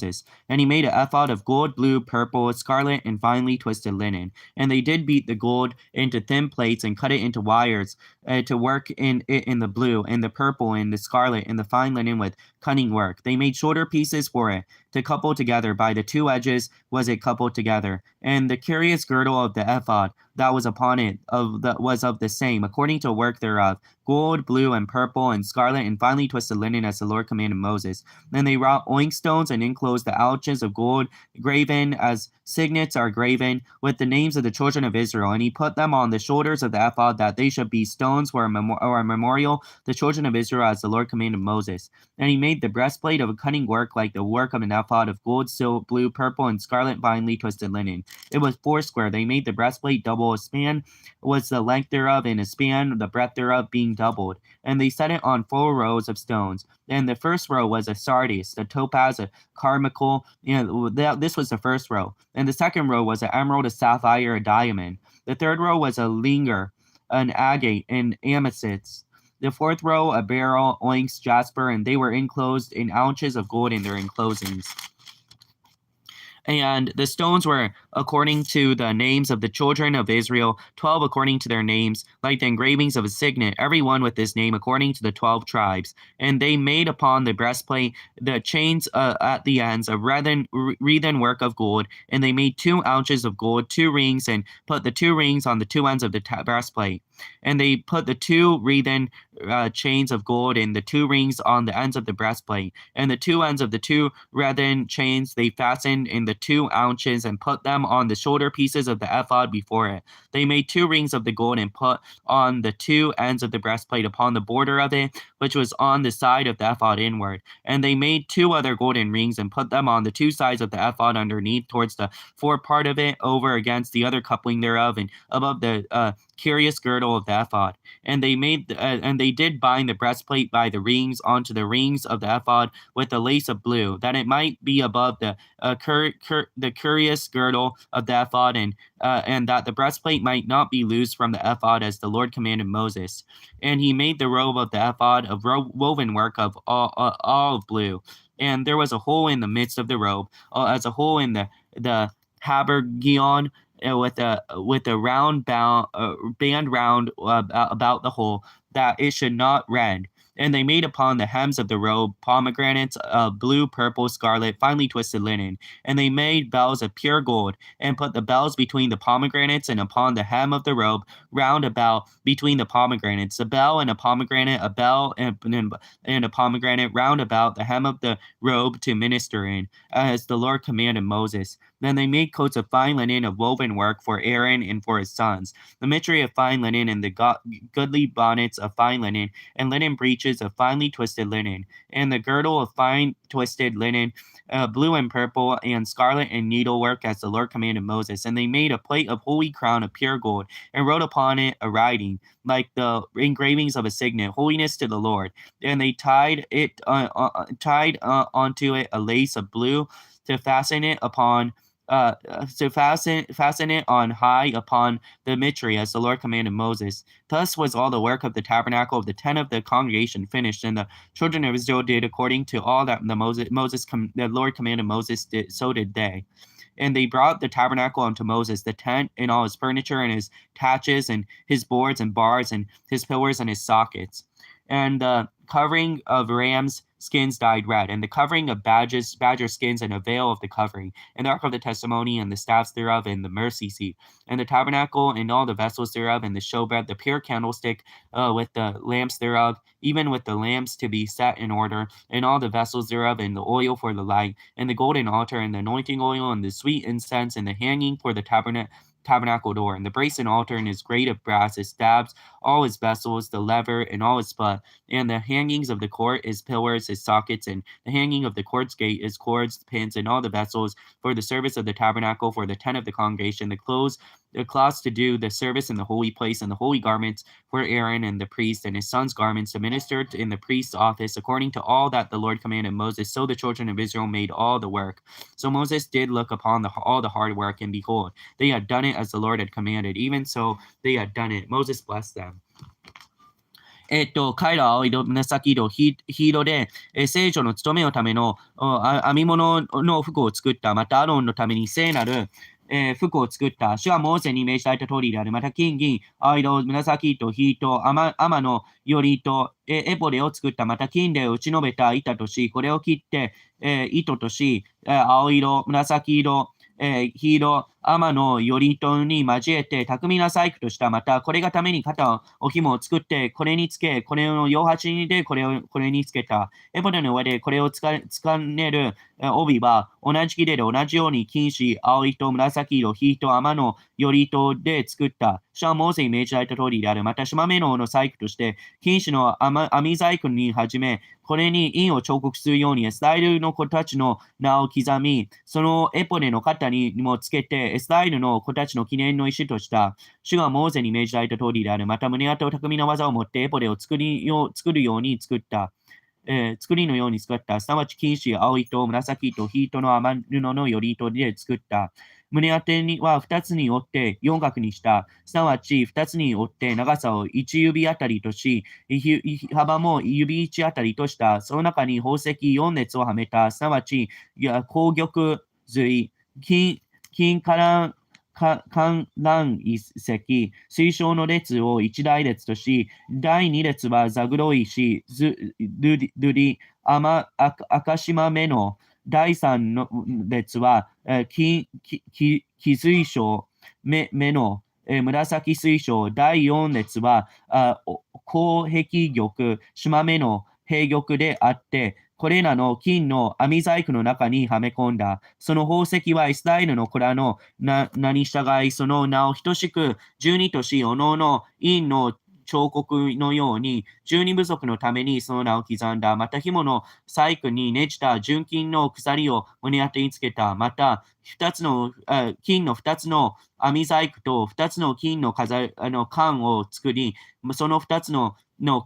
And he made an ephod of gold, blue, purple, scarlet, and finely twisted linen. And they did beat the gold into thin plates and cut it into wires to work in it in the blue, and the purple, and the scarlet, and the fine linen with cunning work. They made shoulder pieces for it to couple together. By the two edges was it coupled together. And the curious girdle of the ephod that was upon it was of the same, according to work thereof, gold, blue, and purple, and scarlet, and finely twisted linen, as the Lord commanded Moses. Then they wrought stones and enclosed the ouches of gold, graven as signets are graven, with the names of the children of Israel. And he put them on the shoulders of the ephod, that they should be stones for a memorial, the children of Israel, as the Lord commanded Moses. And he made the breastplate of a cunning work, like the work of an ephod, of gold, silk, blue, purple, and scarlet, finely twisted linen. It was foursquare. They made the breastplate double. A span was the length thereof, and a span the breadth thereof, being doubled. And they set it on 4 rows of stones. And the first row was a sardius, a topaz, a carmichael. This was the first row. And the second row was an emerald, a sapphire, a diamond. The third row was a linger, an agate, and amethyst. The fourth row, a beryl, onyx, jasper, and they were enclosed in ounces of gold in their enclosings. And the stones were according to the names of the children of Israel, 12 according to their names, like the engravings of a signet, every one with his name according to the 12 tribes. And they made upon the breastplate the chains at the ends of wreathen work of gold. And they made 2 ounces of gold, 2 rings, and put the 2 rings on the 2 ends of the breastplate. And they put the 2 wreathen chains of gold and the 2 rings on the ends of the breastplate. And the 2 ends of the 2 wreathen chains they fastened in the 2 ounces and put them on the shoulder pieces of the ephod before it. They made 2 rings of the gold and put on the 2 ends of the breastplate upon the border of it, which was on the side of the ephod inward. And they made 2 other golden rings and put them on the 2 sides of the ephod underneath, towards the fore part of it, over against the other coupling thereof, and above the curious girdle of the ephod. And they did bind the breastplate by the rings onto the rings of the ephod with the lace of blue, that it might be above the curious girdle of the ephod, and that the breastplate might not be loosed from the ephod, as the Lord commanded Moses. And he made the robe of the ephod of woven work of all of blue. And there was a hole in the midst of the robe, as a hole in the habergeon, with a round band round about the hole, that it should not rend. And they made upon the hems of the robe pomegranates of blue, purple, scarlet, finely twisted linen. And they made bells of pure gold, and put the bells between the pomegranates, and upon the hem of the robe round about between the pomegranates, a bell and a pomegranate, a bell and a pomegranate round about the hem of the robe to minister in, as the Lord commanded Moses. Then they made coats of fine linen of woven work for Aaron and for his sons, the mitre of fine linen, and the goodly bonnets of fine linen, and linen breeches of finely twisted linen, and the girdle of fine twisted linen, blue and purple, and scarlet, and needlework, as the Lord commanded Moses. And they made a plate of holy crown of pure gold, and wrote upon it a writing, like the engravings of a signet, holiness to the Lord. And they tied onto it a lace of blue, to fasten it on high upon the mitre, as the Lord commanded Moses. Thus was all the work of the tabernacle of the tent of the congregation finished, and the children of Israel did according to all that the Lord commanded Moses did, so did they. And they brought the tabernacle unto Moses, the tent and all his furniture, and his taches, and his boards and bars, and his pillars and his sockets. And the covering of rams' skins dyed red, and the covering of badger skins, and a veil of the covering, and the ark of the testimony, and the staffs thereof, and the mercy seat, and the tabernacle, and all the vessels thereof, and the showbread, the pure candlestick, with the lamps thereof, even with the lamps to be set in order, and all the vessels thereof, and the oil for the light, and the golden altar, and the anointing oil, and the sweet incense, and the hanging for the tabernacle door, and the brazen altar, and his grate of brass, his stabs, all his vessels, the lever, and all his butt, and the hangings of the court, his pillars, his sockets, and the hanging of the court's gate, his cords, pins, and all the vessels for the service of the tabernacle, for the tent of the congregation, the cloths to do the service in the holy place, and the holy garments for Aaron and the priest, and his son's garments to minister in the priest's office, according to all that the Lord commanded Moses. So the children of Israel made all the work. So Moses did look upon all the hard work, and behold, they had done it as the Lord had commanded. Even so they had done it. Moses blessed them. 彼らは青色、紫色、黄色で、聖女の務めのための編み物の服を作った。また、アロンのために聖なる、服を作った。主はモーセに命じられた通りである。また、金銀、青色、紫糸、火糸、天のより糸、エポレを作った。また、金で打ち延べた板とし、これを切って、糸とし、青色、紫色、黄色、天のより糸に交えて巧みな細工とした。また、これがために肩を紐を作って、これにつけ、これの両端でこれにつけた。エポデの上でこれをつかねる帯は、同じ切れで同じように金糸、青糸、紫色、火糸、天のより糸で作った。主はモーセに命じられた通りである。また、しま目の細工として、金糸の編み細工に始め、これに印を彫刻するように、エスラエルの子たちの名を刻み、そのエポネの肩にもつけて、エスラエルの子たちの記念の石とした。主がモーセに命じられた通りである。また、胸当てを巧みな技を持ってエポネを作るように作った。作りのように作った。すなわち、金糸、青糸、紫糸、火糸の雨布のより糸で作った。胸当てには2つに折って4角にした。すなわち2つに折って長さを1指あたりとし、幅も指1あたりとした。その中に宝石4列をはめた。すなわち紅玉髄、金観覧石、水晶の列を一大列とし、第二列はザグロ石、ルリ、赤島目の、第三の列は、木水晶目の、紫水晶、第四列は、紅壁玉、島目の平玉であって、これらの金の網細工の中にはめ込んだ。その宝石はイスラエルの子らの名に従い、その名を等しく12とし、おのおの陰の彫刻のように、12部族のためにその名を刻んだ。また、紐の細工にねじった純金の鎖を胸当てにつけた。また、金の2つの網細工と2つの金の缶を作り、その2つの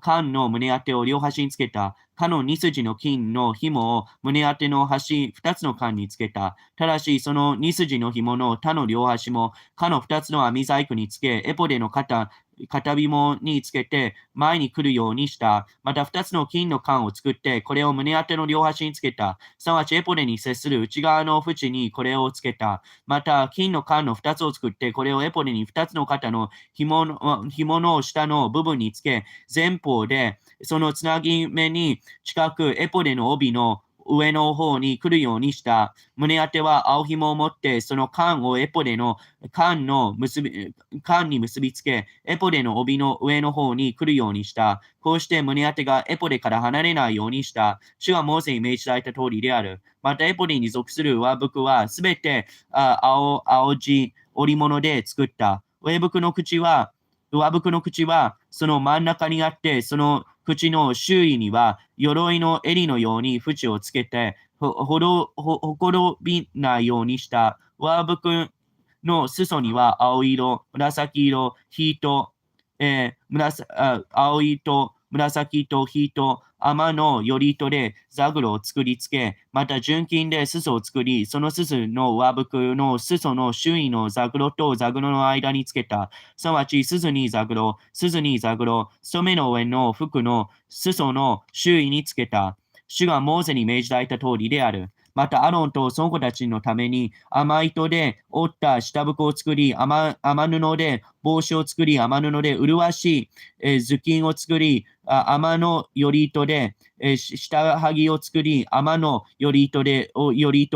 缶の胸当てを両端につけた。他の2筋の金の紐を胸当ての端2つの缶につけた。ただし、その2筋の紐の他の両端も、他の2つの網細工につけ、エポデの肩紐につけて前に来るようにした。また2つの金の缶を作って、これを胸当ての両端につけた。すなわちエポデに接する内側の縁にこれをつけた。また金の缶の2つを作って、これをエポデに2つの肩の紐の下の部分につけ、前方でそのつなぎ目に近くエポデの帯の上の方に来るようにした。胸当ては青紐を持って、その缶をエポデの缶に結びつけ、エポデの帯の上の方に来るようにした。こうして胸当てがエポデから離れないようにした。主はモーセに命じられた通りである。またエポデに属する上服はすべて青地織物で作った。上服の口はその真ん中にあって、その口の周囲には鎧の襟のように縁をつけて、ほころびないようにした。上服の裾には青色、紫色、火糸、青糸、紫糸、火糸、天のより糸でザグロを作りつけ、また純金で裾を作り、その裾の上服の裾の周囲のザグロとザグロの間につけた。すなわち、鈴にザグロ、染めの上の服の裾の周囲につけた。主がモーセに命じられた通りである。また、アロンとその子たちのために、甘糸で折った下服を作り、雨布で帽子を作り、雨布で麗しい、頭巾を作り、天のより糸で、下はを作り、天のより糸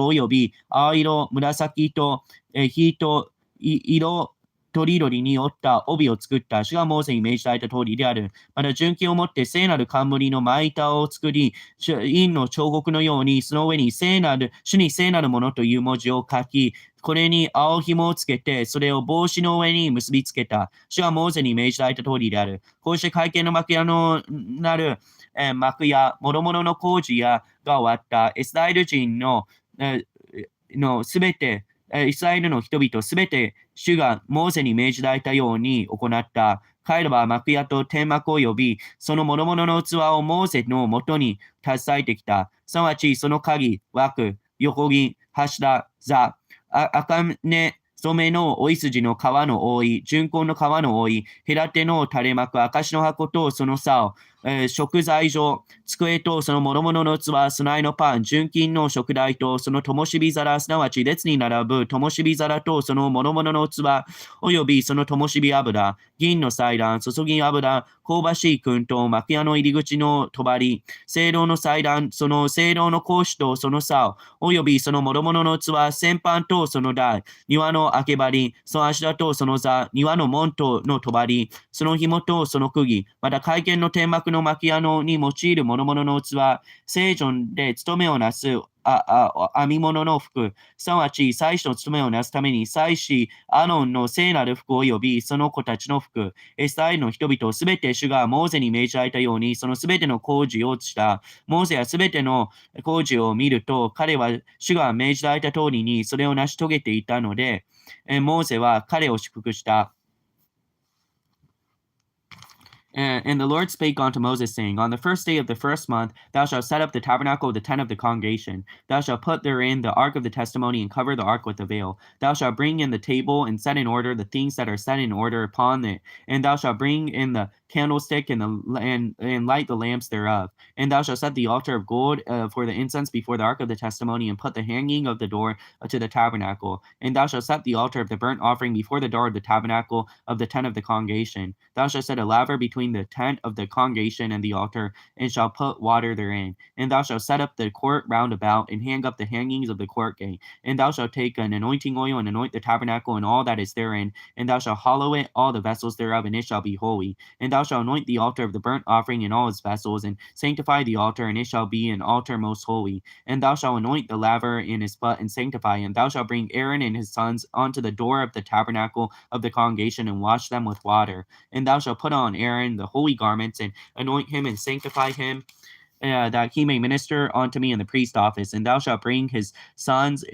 を呼び、青色、紫糸、火糸、色、とりどりに折った帯を作った。主がモーセに命じられた通りである。また、純金を持って聖なる冠の前板を作り、陰の彫刻のように、その上に主に聖なるものという文字を書き、これに青紐をつけて、それを帽子の上に結びつけた。主はモーセに命じられた通りである。こうして会見の幕屋のなる、幕屋、諸々の工事が終わった。イスラエル人のすべて、イスラエルの人々すべて主がモーセに命じられたように行った。彼らは幕屋と天幕を呼び、その諸々の器をモーセのもとに携えてきた。すなわちその鍵、枠、横木、柱、座、茜染めの追い筋の皮の覆い、純根の皮の覆い、隔ての垂れ幕、証の箱とその竿、食材所、机とその諸々の器、備えのパン、純金の食台とその灯火皿、すなわち列に並ぶ灯火皿とその諸々の器、およびその灯火油、銀の祭壇、注ぎ油、香ばしい燻と幕屋の入り口の帳、聖堂の祭壇、その聖堂の格子とその竿、およびその諸々の器、先般とその台、庭の明け張り、その足田とその座、庭の門との帳、その紐とその釘、また会見の天幕の幕屋のに用いる諸々の器、聖女で務めをなす編み物の服、すなわち祭司の務めをなすために祭司アノンの聖なる服及びその子たちの服、イスラエルの人々すべて主がモーゼに命じられたように、そのすべての工事をした。モーゼはすべての工事を見ると、彼は主が命じられた通りにそれを成し遂げていたので、モーゼは彼を祝福した。And the Lord spake unto Moses, saying, On the first day of the first month, thou shalt set up the tabernacle of the tent of the congregation. Thou shalt put therein the ark of the testimony, and cover the ark with a veil. Thou shalt bring in the table, and set in order the things that are set in order upon it. And thou shalt bring in the candlestick and light the lamps thereof. And thou shalt set the altar of gold for the incense before the ark of the testimony, and put the hanging of the door to the tabernacle. And thou shalt set the altar of the burnt offering before the door of the tabernacle of the tent of the congregation. Thou shalt set a laver between the tent of the congregation and the altar, and shalt put water therein. And thou shalt set up the court round about, and hang up the hangings of the court gate. And thou shalt take an anointing oil, and anoint the tabernacle and all that is therein. And thou shalt hallow it, all the vessels thereof, and it shall be holy. And thou shalt anoint the altar of the burnt offering and all its vessels, and sanctify the altar, and it shall be an altar most holy. And thou shalt anoint the laver in his butt, and sanctify. And thou shalt bring Aaron and his sons unto the door of the tabernacle of the congregation, and wash them with water. And thou shalt put on Aaron the holy garments, and anoint him, and sanctify him, that he may minister unto me in the priest office. And thou shalt bring his sons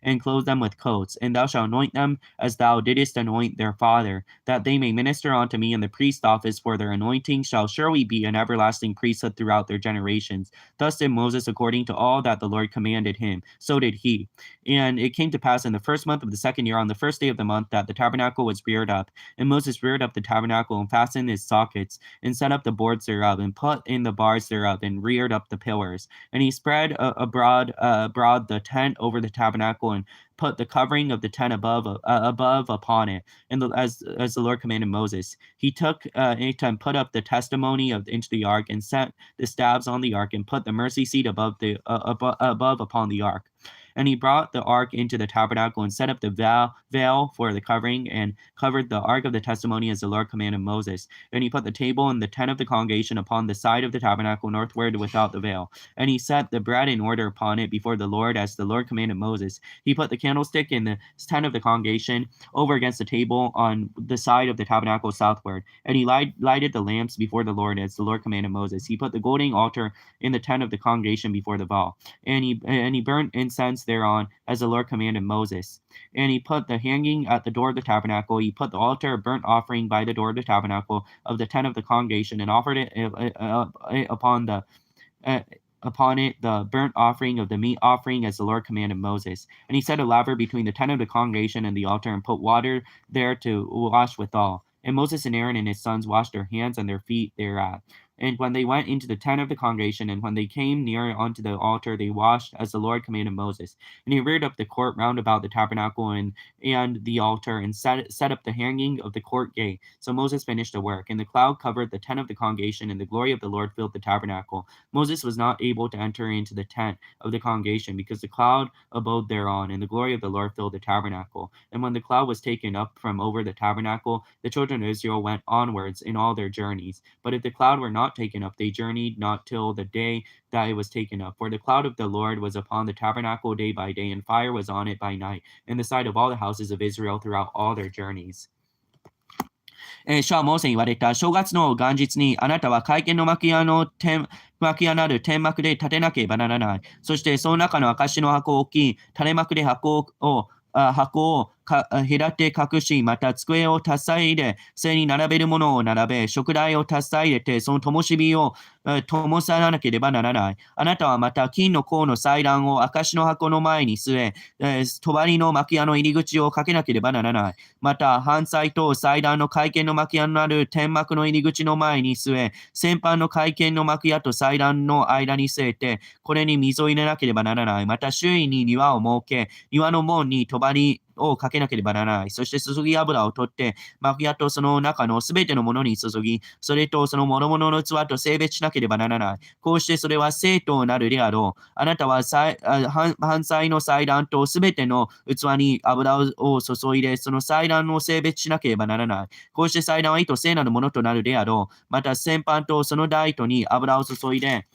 and clothe them with coats, and thou shalt anoint them as thou didst anoint their father, that they may minister unto me in the priest office, for their anointing shall surely be an everlasting priesthood throughout their generations. Thus did Moses according to all that the Lord commanded him, so did he. And it came to pass in the first month of the second year, on the first day of the month, that the tabernacle was reared up. And Moses reared up the tabernacle, and fastened its sockets, and set up the boards thereof, and put in the bars thereof, and reared up the pillars. And he spread abroad the tent over the tabernacle, and put the covering of the tent above upon it, and as the Lord commanded Moses. He took and put up the testimony into the ark, and set the staves on the ark, and put the mercy seat above upon the ark. And he brought the ark into the tabernacle, and set up the veil for the covering, and covered the ark of the testimony as the Lord commanded Moses. And he put the table and the tent of the congregation upon the side of the tabernacle northward without the veil. And he set the bread in order upon it before the Lord, as the Lord commanded Moses. He put the candlestick in the tent of the congregation over against the table on the side of the tabernacle southward. And he lighted the lamps before the Lord, as the Lord commanded Moses. He put the golden altar in the tent of the congregation before the veil. And he burnt incense thereon, as the Lord commanded Moses. And he put the hanging at the door of the tabernacle. He put the altar of burnt offering by the door of the tabernacle of the tent of the congregation, and offered it upon it the burnt offering of the meat offering, as the Lord commanded Moses. And he set a laver between the tent of the congregation and the altar, and put water there to wash withal. And Moses and Aaron and his sons washed their hands and their feet thereat. And when they went into the tent of the congregation, and when they came near unto the altar, they washed as the Lord commanded Moses. And he reared up the court round about the tabernacle and the altar, and set up the hanging of the court gate. So Moses finished the work. And the cloud covered the tent of the congregation, and the glory of the Lord filled the tabernacle. Moses was not able to enter into the tent of the congregation, because the cloud abode thereon, and the glory of the Lord filled the tabernacle. And when the cloud was taken up from over the tabernacle, the children of Israel went onwards in all their journeys. But if the cloud were not taken up, they journeyed not till the day that it was taken up. For the cloud of the Lord was upon the tabernacle day by day, and fire was on it by night, in the sight of all the houses of Israel throughout all their journeys. 主はモーセに言われた。正月の元日にあなたは会見の幕屋なる天幕で立てなければならない。そしてその中の証の箱を置き、垂れ幕で箱を隔て隠し、また机を携え入れ、それに並べるものを並べ、食台を携え入れて、その灯火を灯さなければならない。あなたはまた金の甲の祭壇を証の箱の前に据え、帳の幕屋の入り口をかけなければならない。また、燔祭と祭壇の会見の幕屋のある天幕の入り口の前に据え、先般の会見の幕屋と祭壇の間に据えて、これに水を入れなければならない。また、周囲に庭を設け、庭の門に帳をかけなければならない。そして注ぎ油を取って、幕屋とその中のすべてのものに注ぎ、それとその諸々の器と性別しなければならない。こうしてそれは聖となるであろう。あなたは燔祭の祭壇とすべての器に油を注いで、その祭壇を性別しなければならない。こうして祭壇は意図聖なるものとなるであろう。また先般とその台とに油を注いで、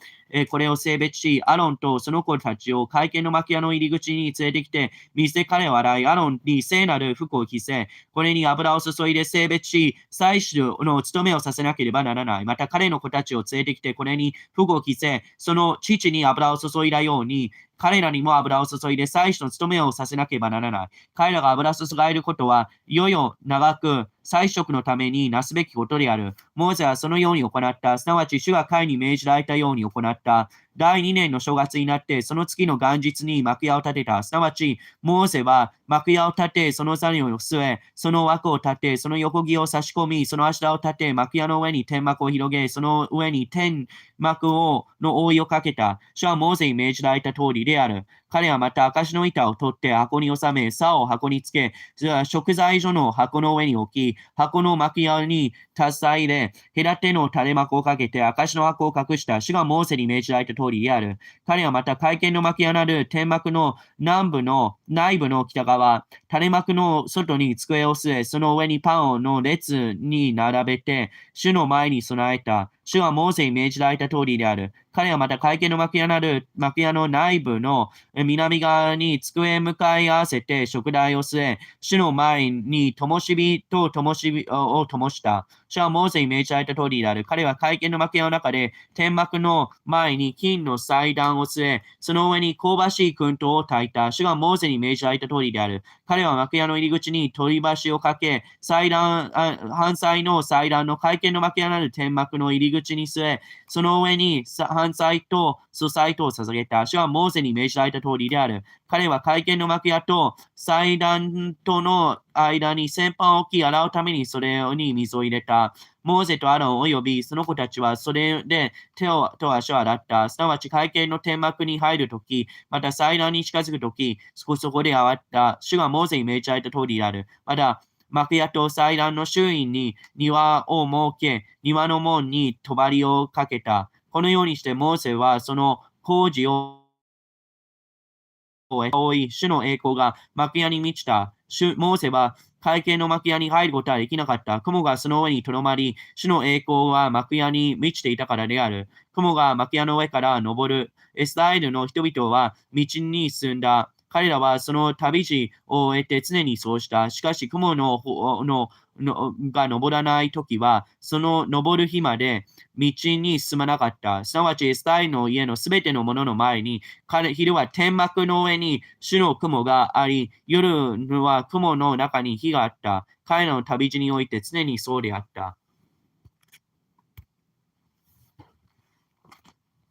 これを性別し、アロンとその子たちを会見の幕屋の入り口に連れてきて、水で彼を洗い、アロンに聖なる服を着せ、これに油を注いで性別し、祭司の務めをさせなければならない。また彼の子たちを連れてきて、これに服を着せ、その父に油を注いだように、彼らにも油を注いで祭司の務めをさせなければならない。彼らが油注がれることは、いよいよ長く祭職のためになすべきことである。モーセはそのように行った。すなわち主が彼に命じられたように行った。第2年の正月になって、その月の元日に幕屋を建てた。すなわち、モーセは幕屋を建て、その座にを据え、その枠を立て、その横木を差し込み、その柱を立て、幕屋の上に天幕を広げ、その上に天幕の覆いをかけた。主はモーセに命じられた通りである。彼はまた証の板を取って箱に収め、竿を箱につけ、食材所の箱の上に置き、箱の幕屋に携え入れ、隔ての垂れ幕をかけて証の箱を隠した。主がモーセに命じられた通りである。彼はまた会見の幕屋なる天幕の内部の北側、垂れ幕の外に机を据え、その上にパンの列に並べて、主の前に備えた。主はモーセに命じられた通りである。彼はまた会見の幕屋なる幕屋の内部の南側に机へ向かい合わせて食台を据え、主の前に灯火と灯火を灯した。主はモーセに命じられた通りである。彼は会見の幕屋の中で天幕の前に金の祭壇を据え、その上に香ばしい燻陶を焚いた。主がモーセに命じられた通りである。彼は幕屋の入り口に取り橋をかけ、燔祭の祭壇の会見の幕屋なる天幕の入り口に据え、その上に燔祭と素祭とを捧げた。主はモーセに命じられた通りである。彼は会見の幕屋と祭壇との間に先般を置き、洗うためにそれに水を入れた。モーセとアロン及びその子たちはそれで手と足を洗った。すなわち会見の天幕に入るとき、また祭壇に近づくとき、そこで洗った。主がモーセに命じられた通りである。また、幕屋と祭壇の周囲に庭を設け、庭の門に帳をかけた。このようにしてモーセはその工事を覆い、主の栄光が幕屋に満ちた。モーセは会見の幕屋に入ることはできなかった。雲がその上にとどまり、主の栄光は幕屋に満ちていたからである。雲が幕屋の上から昇る。イスラエルの人々は道に進んだ。彼らはその旅路を終えて常にそうした。しかし、雲が登らないときは、その登る日まで道に進まなかった。すなわち、イスラエルの家のすべてのものの前に、昼は天幕の上に主の雲があり、夜は雲の中に火があった。彼らの旅路において常にそうであった。